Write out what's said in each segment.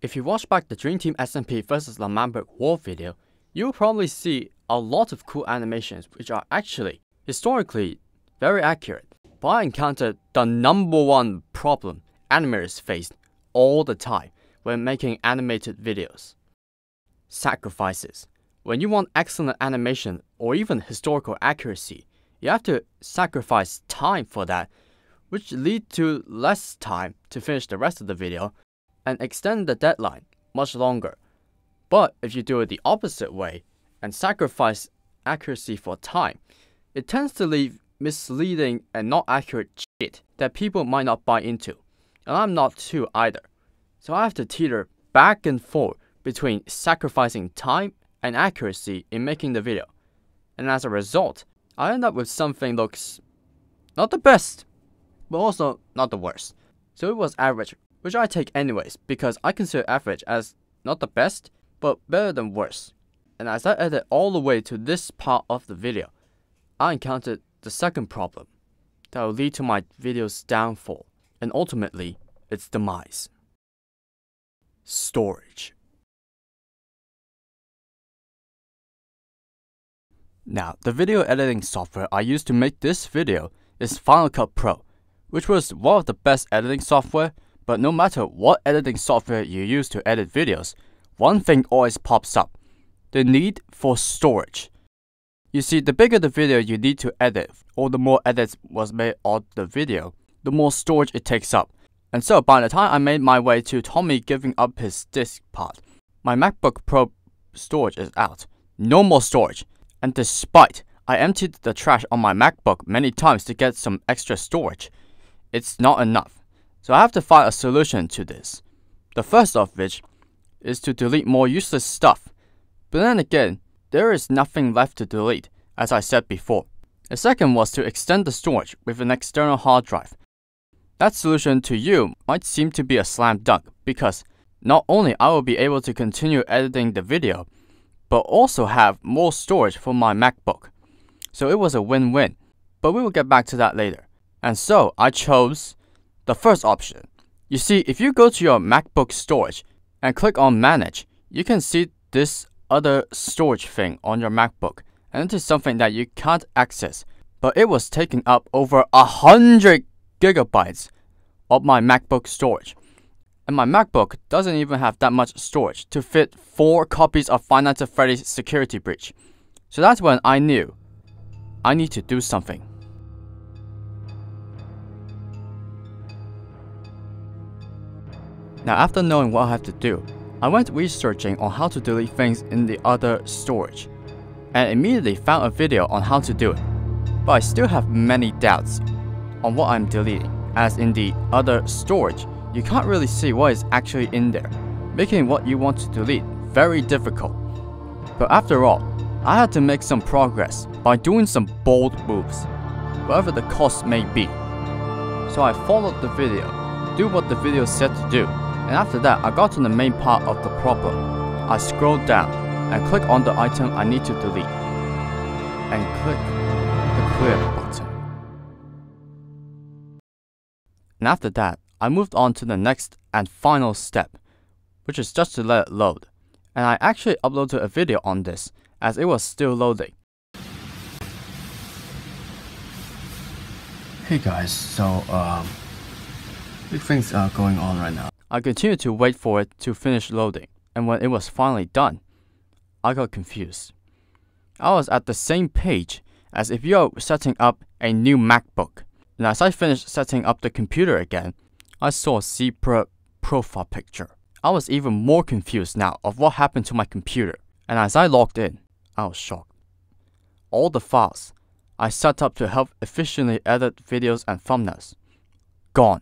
If you watch back the Dream Team SMP vs Lamamberg War video, you will probably see a lot of cool animations which are actually, historically, very accurate. But I encountered the #1 problem animators face all the time when making animated videos. Sacrifices. When you want excellent animation or even historical accuracy, you have to sacrifice time for that, which lead to less time to finish the rest of the video and extend the deadline much longer. But if you do it the opposite way and sacrifice accuracy for time, it tends to leave misleading and not accurate shit that people might not buy into. And I'm not too either. So I have to teeter back and forth between sacrificing time and accuracy in making the video. And as a result, I end up with something looks not the best, but also not the worst. So it was average, which I take anyways because I consider average as not the best, but better than worse. And as I edit all the way to this part of the video, I encountered the second problem that will lead to my video's downfall and ultimately its demise. Storage. Now, the video editing software I used to make this video is Final Cut Pro, which was one of the best editing software, but no matter what editing software you use to edit videos, one thing always pops up: the need for storage. You see, the bigger the video you need to edit, or the more edits was made on the video, the more storage it takes up. And so by the time I made my way to Tommy giving up his disk part, my MacBook Pro storage is out. No more storage. And despite I emptied the trash on my MacBook many times to get some extra storage, it's not enough. So I have to find a solution to this. The first of which is to delete more useless stuff. But then again, there is nothing left to delete, as I said before. The second was to extend the storage with an external hard drive. That solution to you might seem to be a slam dunk because not only I will be able to continue editing the video, but also have more storage for my MacBook. So it was a win-win, but we will get back to that later. And so I chose the first option. You see, if you go to your MacBook storage and click on Manage, you can see this other storage thing on your MacBook, and it is something that you can't access, but it was taking up over 100 gigabytes of my MacBook storage. And my MacBook doesn't even have that much storage to fit 4 copies of Five Nights at Freddy's Security Breach. So that's when I knew I need to do something. Now, after knowing what I have to do, I went researching on how to delete things in the other storage, and immediately found a video on how to do it. But I still have many doubts on what I'm deleting, as in the other storage, you can't really see what is actually in there, making what you want to delete very difficult. But after all, I had to make some progress by doing some bold moves, whatever the cost may be. So I followed the video, do what the video said to do, and after that I got to the main part of the problem. I scrolled down and click on the item I need to delete, and click the clear button. And after that, I moved on to the next and final step, which is just to let it load. And I actually uploaded a video on this, as it was still loading. Hey guys, so big things are going on right now. I continued to wait for it to finish loading, and when it was finally done, I got confused. I was at the same page as if you are setting up a new MacBook. And as I finished setting up the computer again, I saw a zebra profile picture. I was even more confused now of what happened to my computer. And as I logged in, I was shocked. All the files I set up to help efficiently edit videos and thumbnails, gone.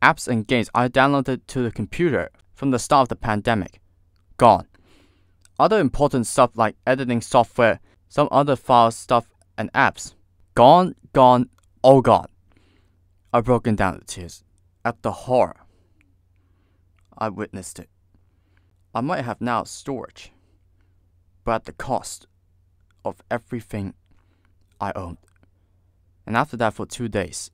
Apps and games I downloaded to the computer from the start of the pandemic, gone. Other important stuff like editing software, some other files, stuff, and apps, gone, all gone. I broke down to tears at the horror I witnessed it. I might have now storage, but at the cost of everything I owned. And after that, for 2 days,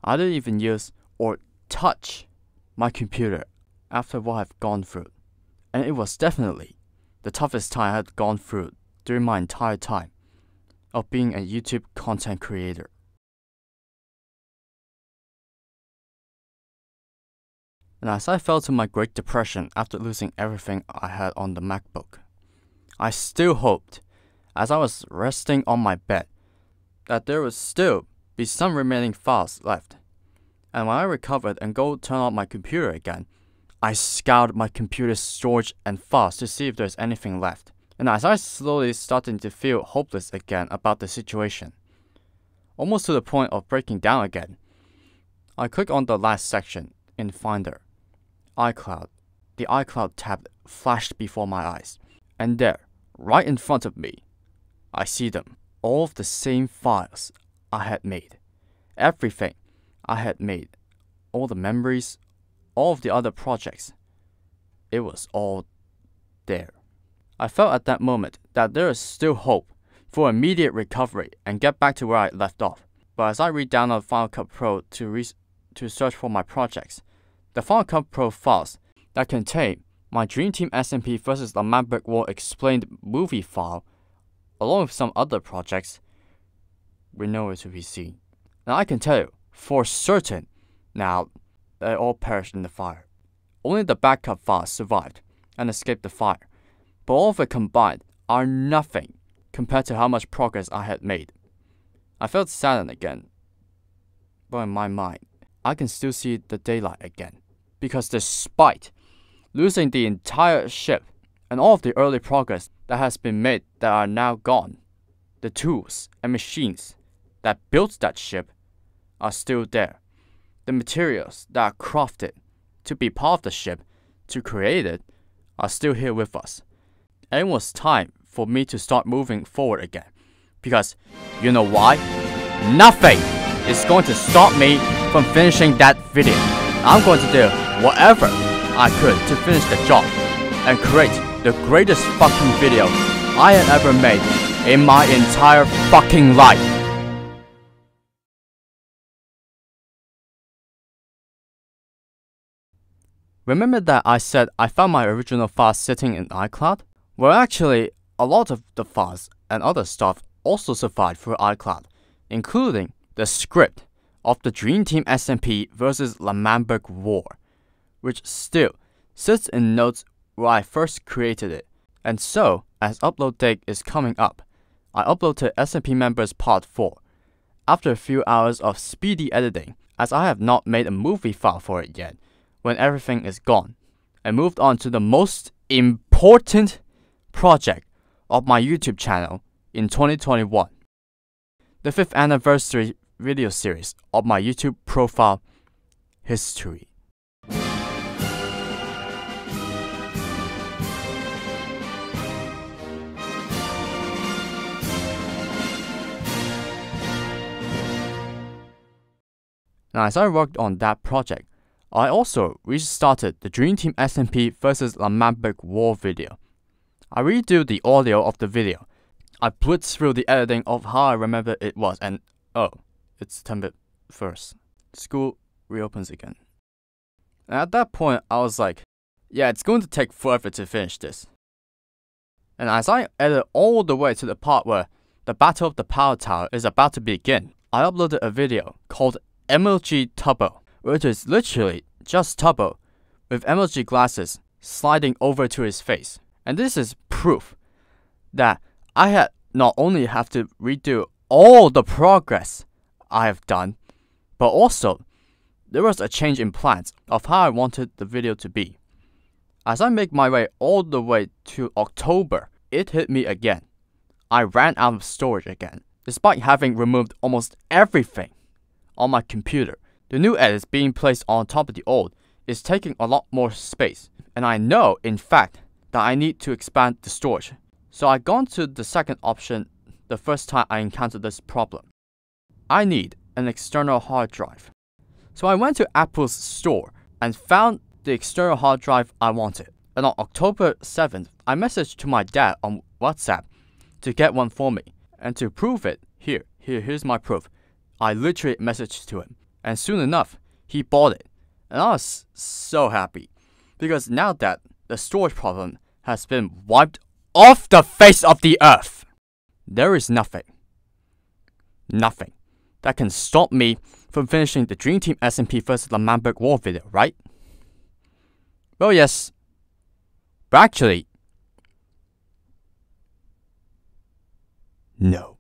I didn't even use or touch my computer after what I've gone through, and it was definitely the toughest time I had gone through during my entire time of being a YouTube content creator. And as I fell to my Great Depression after losing everything I had on the MacBook, I still hoped, as I was resting on my bed, that there would still be some remaining files left. And when I recovered and go turn on my computer again, I scoured my computer's storage and files to see if there's anything left. And as I slowly started to feel hopeless again about the situation, almost to the point of breaking down again, I clicked on the last section in Finder, iCloud. The iCloud tab flashed before my eyes, and there, right in front of me, I see them, all of the same files I had made, everything I had made, all the memories, all of the other projects. It was all there. I felt at that moment that there is still hope for immediate recovery and get back to where I left off. But as I re-downloaded Final Cut Pro to search for my projects, the Final Cut Pro files that contain my Dream Team SMP vs. the MacBook War explained movie file, along with some other projects, were nowhere to be seen. Now I can tell you for certain now they all perished in the fire. Only the backup files survived and escaped the fire, but all of it combined are nothing compared to how much progress I had made. I felt saddened again, but in my mind, I can still see the daylight again, because despite losing the entire ship and all of the early progress that has been made that are now gone, the tools and machines that built that ship are still there. The materials that are crafted to be part of the ship, to create it, are still here with us. And it was time for me to start moving forward again. Because, you know why? Nothing is going to stop me from finishing that video. I'm going to do whatever I could to finish the job and create the greatest fucking video I had ever made in my entire fucking life. Remember that I said I found my original files sitting in iCloud? Well, actually, a lot of the files and other stuff also survived through iCloud, including the script of the Dream Team SMP vs. the MacBook War, which still sits in notes where I first created it. And so, as upload date is coming up, I uploaded SMP Members Part 4, after a few hours of speedy editing, as I have not made a movie file for it yet, when everything is gone, and moved on to the most important project of my YouTube channel in 2021, the 5th anniversary video series of my YouTube profile history. Now, as I worked on that project, I also restarted the Dream Team SMP vs. the MacBook War video. I redo the audio of the video. I blitzed through the editing of how I remember it was, and oh, it's September 1st. School reopens again. And at that point, I was like, yeah, it's going to take forever to finish this. And as I edit all the way to the part where the Battle of the Power Tower is about to begin, I uploaded a video called MLG Tubbo, which is literally just Tubbo with MLG glasses sliding over to his face. And this is proof that I had not only have to redo all the progress I have done, but also there was a change in plans of how I wanted the video to be. As I make my way all the way to October, it hit me again. I ran out of storage again, despite having removed almost everything on my computer. The new edits being placed on top of the old is taking a lot more space, and I know, in fact, that I need to expand the storage. So I gone to the second option the first time I encountered this problem. I need an external hard drive. So I went to Apple's store and found the external hard drive I wanted. And on October 7th, I messaged to my dad on WhatsApp to get one for me. And to prove it, here's my proof. I literally messaged to him. And soon enough, he bought it. And I was so happy. Because now that the storage problem has been wiped off the face of the earth, there is nothing that can stop me from finishing the Dream Team SMP versus the Manberg War video, right? Well, yes. But actually, no.